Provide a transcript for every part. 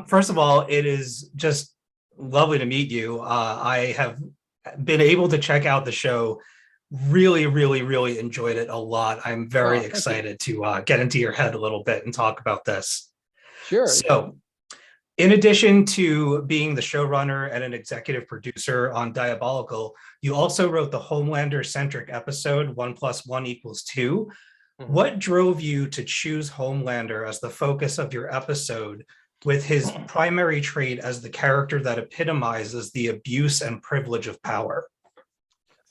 First of all, it is just lovely to meet you. I have been able to check out the show. Really, really, really enjoyed it a lot. I'm very excited to get into your head a little bit and talk about this. Sure. So, in addition to being the showrunner and an executive producer on Diabolical, you also wrote the Homelander-centric episode 1+1=2. Mm-hmm. What drove you to choose Homelander as the focus of your episode, with his primary trait as the character that epitomizes the abuse and privilege of power?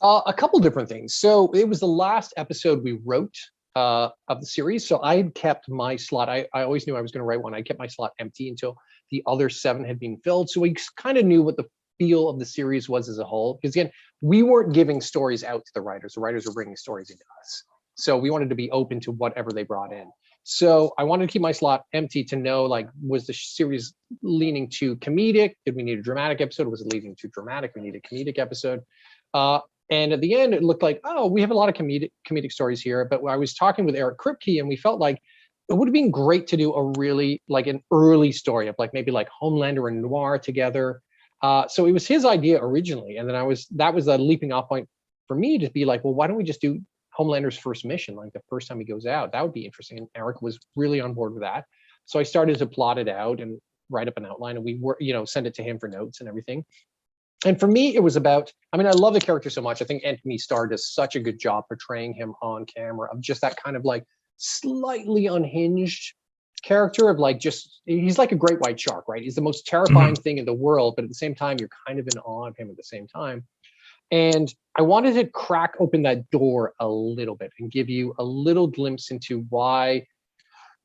A couple different things. So it was the last episode we wrote of the series. So I had kept my slot. I always knew I was going to write one. I kept my slot empty until the other 7 had been filled. So we kind of knew what the feel of the series was as a whole. Because again, we weren't giving stories out to the writers. The writers were bringing stories into us. So we wanted to be open to whatever they brought in. So I wanted to keep my slot empty to know, like, was the series leaning to comedic? Did we need a dramatic episode? Was it leaning to dramatic? We need a comedic episode. And at the end, it looked like, oh, we have a lot of comedic stories here. But I was talking with Eric Kripke, and we felt like it would have been great to do a really, like, an early story of like maybe like Homelander and Noir together. So it was his idea originally. And then that was a leaping off point for me to be like, well, why don't we just do Homelander's first mission, like the first time he goes out? That would be interesting. And Eric was really on board with that. So I started to plot it out and write up an outline, and we were, send it to him for notes and everything. And for me, it was about, I love the character so much. I think Anthony Starr does such a good job portraying him on camera, of just that kind of like slightly unhinged character of like, he's like a great white shark, right? He's the most terrifying thing in the world, but at the same time, you're kind of in awe of him at the same time. And I wanted to crack open that door a little bit and give you a little glimpse into why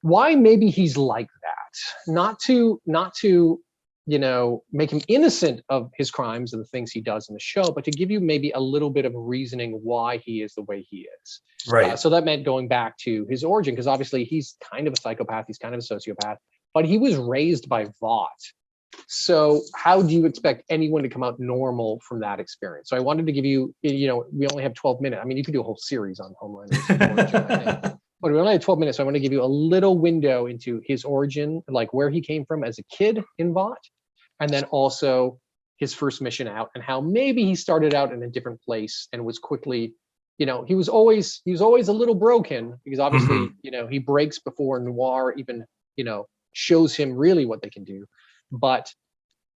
maybe he's like that. Not to make him innocent of his crimes and the things he does in the show, but to give you maybe a little bit of reasoning why he is the way he is. Right. So that meant going back to his origin, because obviously he's kind of a psychopath, he's kind of a sociopath, but he was raised by Vought. So how do you expect anyone to come out normal from that experience? So I wanted to give you, we only have 12 minutes. You could do a whole series on Homelander. But we only have 12 minutes, so I want to give you a little window into his origin, like where he came from as a kid in Vought, and then also his first mission out, and how maybe he started out in a different place and was quickly, he was always a little broken, because obviously, he breaks before Noir even, shows him really what they can do. But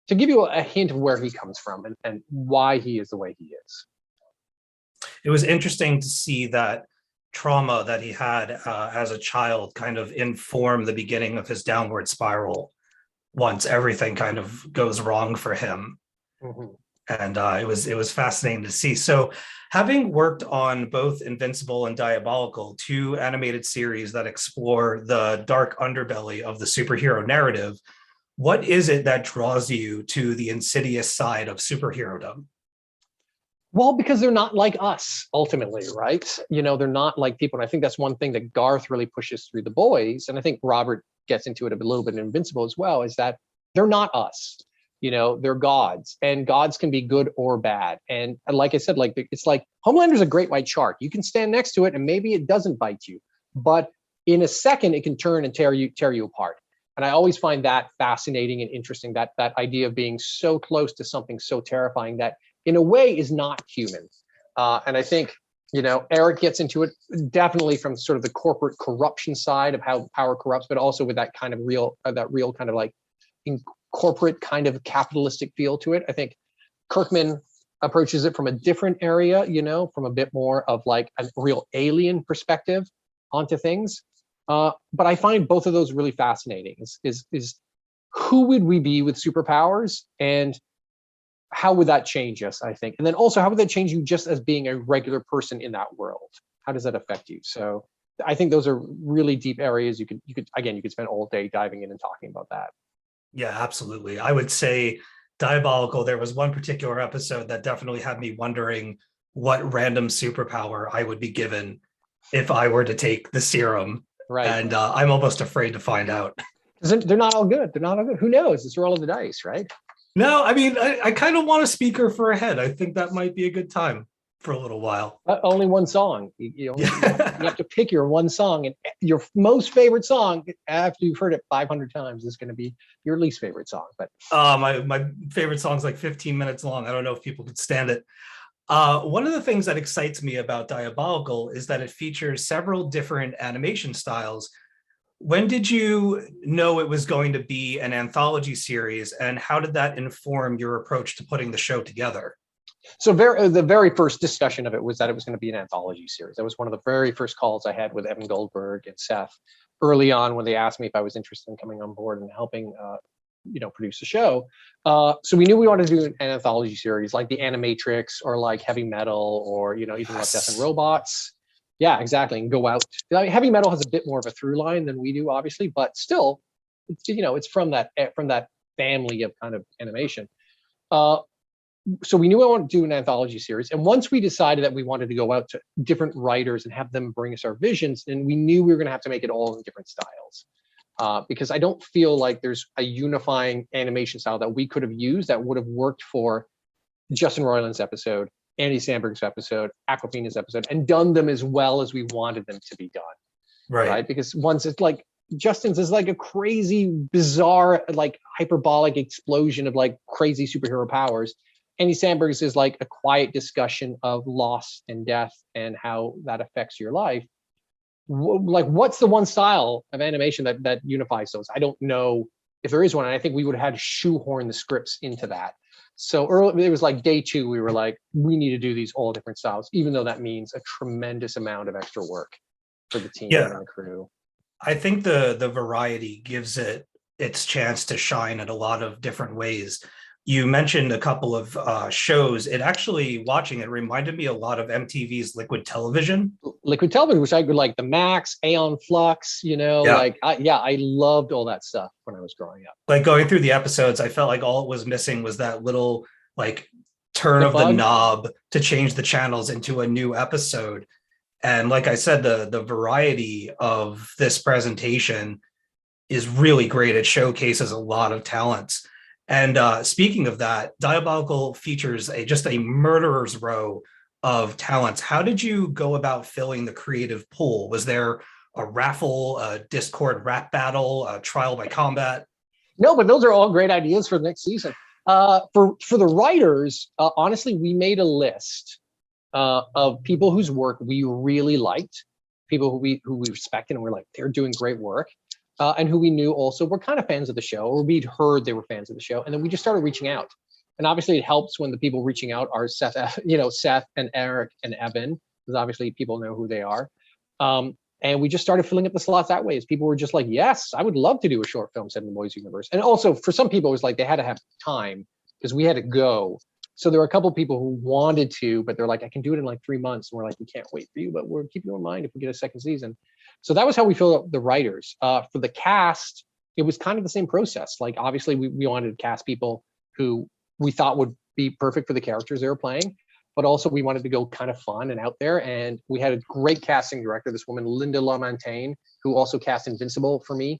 to give you a hint of where he comes from and why he is the way he is. It was interesting to see that trauma that he had as a child kind of inform the beginning of his downward spiral once everything kind of goes wrong for him. And it was fascinating to see. So having worked on both Invincible and Diabolical, 2 animated series that explore the dark underbelly of the superhero narrative, what is it that draws you to the insidious side of superherodom? Well, because they're not like us, ultimately, right? They're not like people. And I think that's one thing that Garth really pushes through The Boys. And I think Robert gets into it a little bit in Invincible as well, is that they're not us. They're gods, and gods can be good or bad. And like I said, it's like Homelander's a great white shark. You can stand next to it and maybe it doesn't bite you, but in a second it can turn and tear you apart. And I always find that fascinating and interesting, that idea of being so close to something so terrifying that in a way is not human. And I think, Eric gets into it definitely from sort of the corporate corruption side of how power corrupts, but also with that kind of real kind of like in corporate kind of capitalistic feel to it. I think Kirkman approaches it from a different area, from a bit more of like a real alien perspective onto things. But I find both of those really fascinating. Is who would we be with superpowers, and how would that change us, I think? And then also, how would that change you just as being a regular person in that world? How does that affect you? So I think those are really deep areas. You could spend all day diving in and talking about that. Yeah, absolutely. I would say Diabolical, there was one particular episode that definitely had me wondering what random superpower I would be given if I were to take the serum. Right. And I'm almost afraid to find out. They're not all good. Who knows? It's a roll of the dice, right? No, I kind of want a speaker for a head. I think that might be a good time. for a little while. Only one song. You Yeah. have to pick your one song, and your most favorite song after you've heard it 500 times is going to be your least favorite song. But My favorite song's like 15 minutes long. I don't know if people could stand it. One of the things that excites me about Diabolical is that it features several different animation styles. When did you know it was going to be an anthology series, and how did that inform your approach to putting the show together? so the very first discussion of it was that it was going to be an anthology series. That was one of the very first calls I had with Evan Goldberg and Seth early on when they asked me if I was interested in coming on board and helping produce the show. So we knew we wanted to do an anthology series like the Animatrix or like Heavy Metal or even like Death and Robots. Yeah, exactly. And go out. Heavy Metal has a bit more of a through line than we do, obviously, but still, it's from that family of kind of animation. So we knew we wanted to do an anthology series. And once we decided that we wanted to go out to different writers and have them bring us our visions, then we knew we were going to have to make it all in different styles. Because I don't feel like there's a unifying animation style that we could have used that would have worked for Justin Roiland's episode, Andy Samberg's episode, Awkwafina's episode, and done them as well as we wanted them to be done. Right? Because once it's like Justin's is like a crazy, bizarre, like hyperbolic explosion of like crazy superhero powers. Andy Samberg's is like a quiet discussion of loss and death and how that affects your life. Like, what's the one style of animation that unifies those? I don't know if there is one. And I think we would have had to shoehorn the scripts into that. So early, it was like day 2, we were like, we need to do these all different styles, even though that means a tremendous amount of extra work for the team and the crew. I think the variety gives it its chance to shine in a lot of different ways. You mentioned a couple of shows. It actually, watching it, reminded me a lot of MTV's Liquid Television. Liquid Television, which I would like the Max, Aeon Flux, I loved all that stuff when I was growing up. Like going through the episodes, I felt like all it was missing was that little like turn of the knob to change the channels into a new episode. And like I said, the variety of this presentation is really great. It showcases a lot of talents. And speaking of that, Diabolical features just a murderer's row of talents. How did you go about filling the creative pool? Was there a raffle, a Discord rap battle, a trial by combat? No, but those are all great ideas for the next season. For the writers, honestly, we made a list of people whose work we really liked, people who we respected, and we're like, they're doing great work. And who we knew also were kind of fans of the show, or we'd heard they were fans of the show. And then we just started reaching out. And obviously it helps when the people reaching out are Seth and Eric and Evan, because obviously people know who they are. And we just started filling up the slots that way, as people were just like, yes, I would love to do a short film set in the Boys universe. And also for some people, it was like they had to have time because we had to go. So there were a couple of people who wanted to, but they're like, I can do it in like 3 months. And we're like, we can't wait for you, but we'll keep you in mind if we get a second season. So that was how we filled up the writers. For the cast, it was kind of the same process. Like, obviously, we wanted to cast people who we thought would be perfect for the characters they were playing, but also we wanted to go kind of fun and out there. And we had a great casting director, this woman, Linda LaMontagne, who also cast Invincible for me,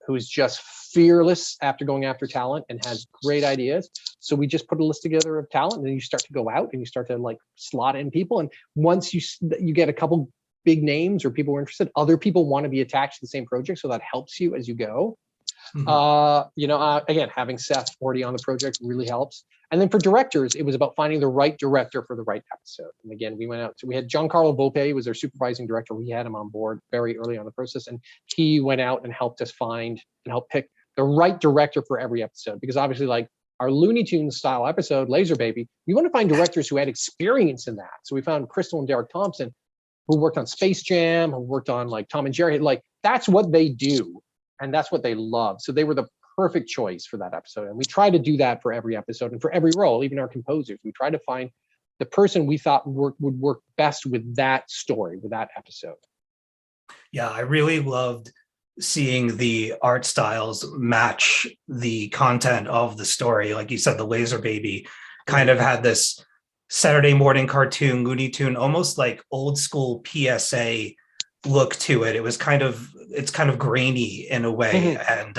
who's just fearless after going after talent and has great ideas. So we just put a list together of talent, and then you start to go out and you start to like slot in people. And once you get a couple big names or people who are interested, other people want to be attached to the same project, so that helps you as you go. Again, having Seth already on the project really helps. And then for directors, it was about finding the right director for the right episode. And again, we went out we had Giancarlo Volpe was our supervising director. We had him on board very early on the process, and he went out and helped us find and help pick the right director for every episode, because obviously, like our Looney Tunes style episode, Laser Baby, we want to find directors who had experience in that. So we found Crystal and Derek Thompson, who worked on Space Jam, who worked on like Tom and Jerry. Like, that's what they do, and that's what they love. So they were the perfect choice for that episode. And we try to do that for every episode and for every role, even our composers. We try to find the person we thought would work best with that story, with that episode. Yeah, I really loved seeing the art styles match the content of the story. Like you said, the Laser Baby kind of had this Saturday morning cartoon, Looney Tune, almost like old school PSA look to it. It's kind of grainy in a way. And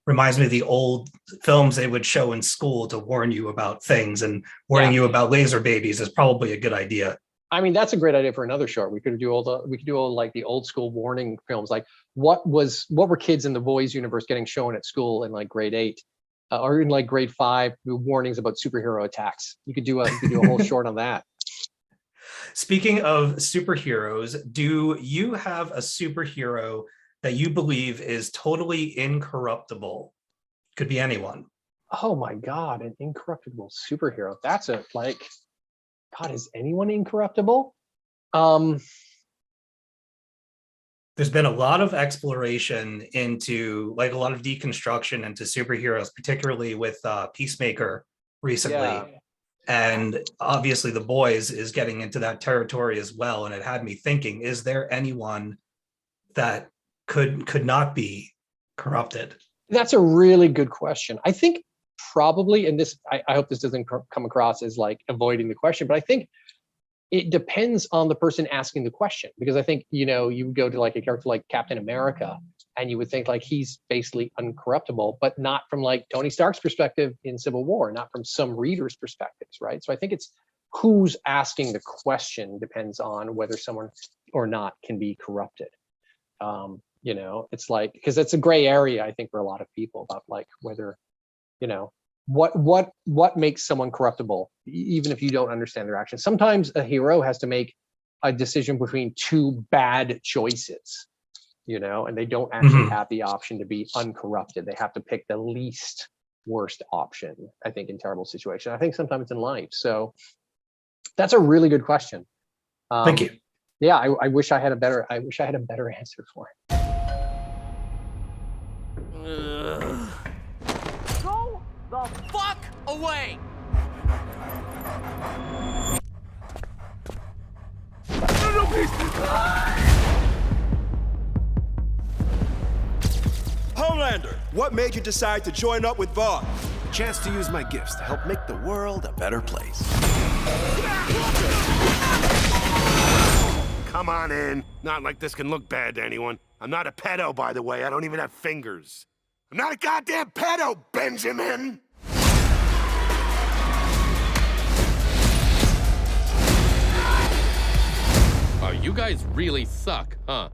reminds me of the old films they would show in school to warn you about things, and warning you about laser babies is probably a good idea. I mean, that's a great idea for another short. We could do all like the old school warning films. Like what were kids in the boys universe getting shown at school in like grade 8 or in like grade 5, warnings about superhero attacks. You could do a whole short on that. Speaking of superheroes, do you have a superhero that you believe is totally incorruptible? Could be anyone. Oh my God, an incorruptible superhero. That's a like, God, is anyone incorruptible? There's been a lot of exploration into, like, a lot of deconstruction into superheroes, particularly with Peacemaker recently. Yeah. And obviously The Boys is getting into that territory as well. And it had me thinking, is there anyone that could not be corrupted? That's a really good question. I think probably, and this, I hope this doesn't come across as like avoiding the question, but I think it depends on the person asking the question, because I think, you know, you would go to like a character like Captain America and you would think like he's basically uncorruptible, but not from like Tony Stark's perspective in Civil War, not from some reader's perspectives, right? So I think it's who's asking the question depends on whether someone or not can be corrupted. You know, it's like, because it's a gray area, I think, for a lot of people about like whether, you know, what makes someone corruptible, even if you don't understand their actions. Sometimes a hero has to make a decision between two bad choices, you know, and they don't actually have the option to be uncorrupted. They have to pick the least worst option, I think, in terrible situations. I think sometimes in life. So that's a really good question. Thank you. Yeah, I wish I had a better answer for it. Go the fuck away! Homelander, what made you decide to join up with Volpe? Chance to use my gifts to help make the world a better place. Come on in. Not like this can look bad to anyone. I'm not a pedo, by the way. I don't even have fingers. I'm not a goddamn pedo, Benjamin! Oh, you guys really suck, huh?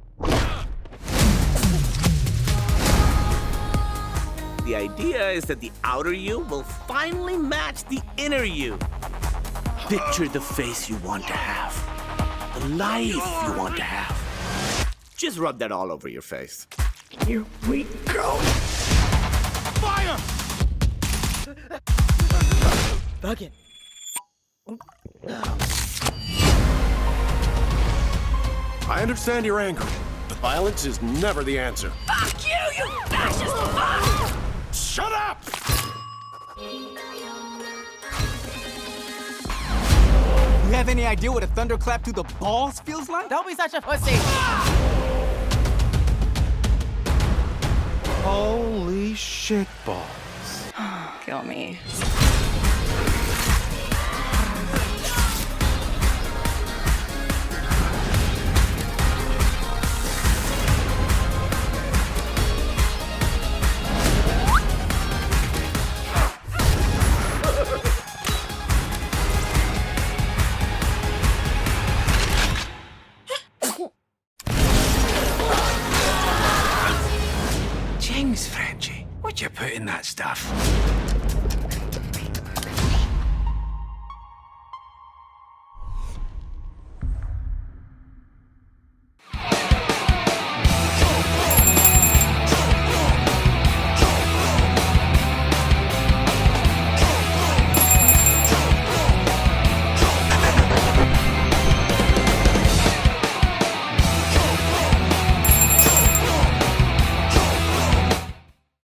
The idea is that the outer you will finally match the inner you. Picture the face you want to have. The life you want to have. Just rub that all over your face. Here we go. Fire! Bucket. I understand your anger, but violence is never the answer. Fuck you, you fascist fuck! Shut up! You have any idea what a thunderclap through the balls feels like? Don't be such a pussy! Holy shit balls. Kill me. Jinx, Frenchie. What'd you put in that stuff?